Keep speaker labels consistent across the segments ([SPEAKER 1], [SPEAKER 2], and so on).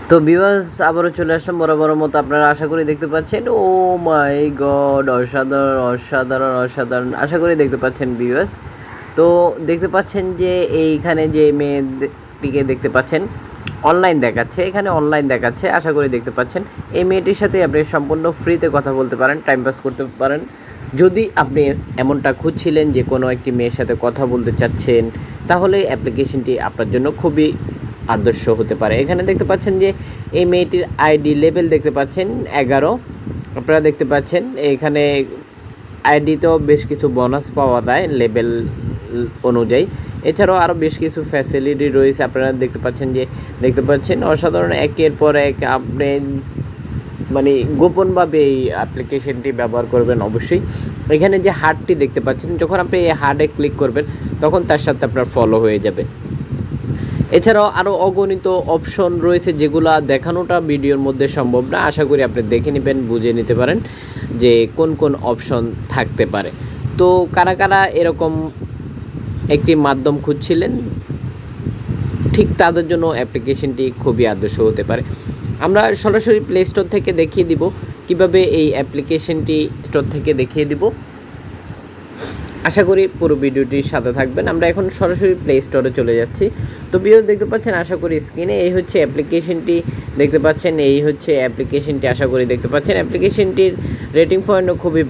[SPEAKER 1] তো ভিউয়ার্স আবারও চলে আসলাম বরাবরের মতো। আপনারা আশা করি দেখতে পাচ্ছেন, ও মাই গড, অসাধারণ অসাধারণ অসাধারণ। আশা করি দেখতে পাচ্ছেন ভিউয়ার্স। তো দেখতে পাচ্ছেন যে এইখানে যে মেয়েটিকে দেখতে পাচ্ছেন অনলাইন দেখাচ্ছে, এখানে অনলাইন দেখাচ্ছে। আশা করি দেখতে পাচ্ছেন এই মেয়েটির সাথে আপনি সম্পূর্ণ ফ্রিতে কথা বলতে পারেন, টাইম পাস করতে পারেন। যদি আপনি এমনটা খুঁজছিলেন যে কোনো একটি মেয়ের সাথে কথা বলতে চাচ্ছেন, তাহলে অ্যাপ্লিকেশনটি আপনার জন্য খুবই আদর্শ হতে পারে। এখানে দেখতে পাচ্ছেন যে এই মেয়েটির আইডি লেভেল দেখতে পাচ্ছেন 11। আপনারা দেখতে পাচ্ছেন এখানে আইডিতেও বেশ কিছু বোনাস পাওয়া যায় লেভেল অনুযায়ী। এছাড়াও আরও বেশ কিছু ফ্যাসিলিটি রয়েছে। আপনারা দেখতে পাচ্ছেন অসাধারণ। একের পর এক আপনি মানে গোপনভাবে এই অ্যাপ্লিকেশনটি ব্যবহার করবেন অবশ্যই। এখানে যে হার্টটি দেখতে পাচ্ছেন, যখন আপনি এই হার্টে ক্লিক করবেন তখন তার সাথে আপনার ফলো হয়ে যাবে। এছাড়াও আরও অগণিত অপশন রয়েছে যেগুলো দেখানোটা ভিডিওর মধ্যে সম্ভব না। আশা করি আপনি দেখে নেবেন, বুঝে নিতে পারেন যে কোন কোন অপশন থাকতে পারে। তো কারা কারা এরকম একটি মাধ্যম খুঁজছিলেন, ঠিক তাদের জন্য অ্যাপ্লিকেশনটি খুবই আদর্শ হতে পারে। আমরা সরাসরি প্লে স্টোর থেকে দেখিয়ে দিব কিভাবে এই অ্যাপ্লিকেশনটি স্টোর থেকে দেখিয়ে দিব। আশা করি পুরো ভিডিওটির সাথে থাকবেন। আমরা এখন সরাসরি প্লে স্টোরে চলে যাচ্ছি। তো ভিডিও দেখতে পাচ্ছেন আশা করি স্ক্রিনে, এই হচ্ছে অ্যাপ্লিকেশনটি দেখতে পাচ্ছেন, এই হচ্ছে অ্যাপ্লিকেশনটি আশা করি দেখতে পাচ্ছেন। অ্যাপ্লিকেশনটির রেটিং পয়েন্টও খুবই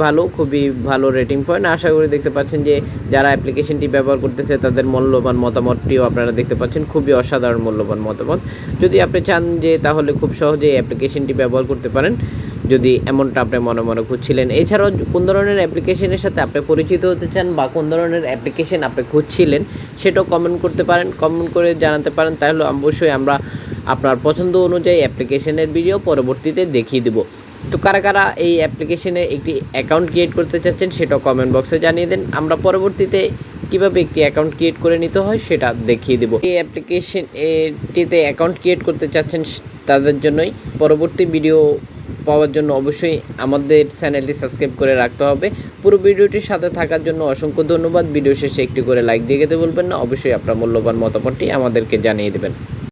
[SPEAKER 1] ভালো রেটিং পয়েন্ট। আশা করি দেখতে পাচ্ছেন যে যারা অ্যাপ্লিকেশনটি ব্যবহার করতেছে তাদের মূল্যবান মতামতটিও আপনারা দেখতে পাচ্ছেন, খুবই অসাধারণ মূল্যবান মতামত। যদি আপনি চান যে তাহলে খুব সহজেই অ্যাপ্লিকেশনটি ব্যবহার করতে পারেন, যদি এমনটা আপনি মনে মনে খুঁজছিলেন। এছাড়াও কোন ধরনের অ্যাপ্লিকেশনের সাথে আপনি পরিচিত হতে চান বা কোন ধরনের অ্যাপ্লিকেশন আপনি খুঁজছিলেন সেটাও কমেন্ট করতে পারেন, কমেন্ট করে জানাতে পারেন। তাহলে অবশ্যই আমরা আপনার পছন্দ অনুযায়ী অ্যাপ্লিকেশনের ভিডিও পরবর্তীতে দেখিয়ে দেব। তো কারা কারা এই অ্যাপ্লিকেশনে একটি অ্যাকাউন্ট ক্রিয়েট করতে চাচ্ছেন সেটাও কমেন্ট বক্সে জানিয়ে দেন। আমরা পরবর্তীতে কীভাবে একটি অ্যাকাউন্ট ক্রিয়েট করে নিতে হয় সেটা দেখিয়ে দেবো। এই অ্যাপ্লিকেশনটিতে অ্যাকাউন্ট ক্রিয়েট করতে চাচ্ছেন তাদের জন্যই। পরবর্তী ভিডিও পাওয়ার জন্য অবশ্যই আমাদের চ্যানেলটি সাবস্ক্রাইব করে রাখতে হবে। পুরো ভিডিওটির সাথে থাকার জন্য অসংখ্য ধন্যবাদ। ভিডিও শেষে একটি করে লাইক দিয়ে যেতে বলবেন না। অবশ্যই আপনার মূল্যবান মতামতটি আমাদেরকে জানিয়ে দেবেন।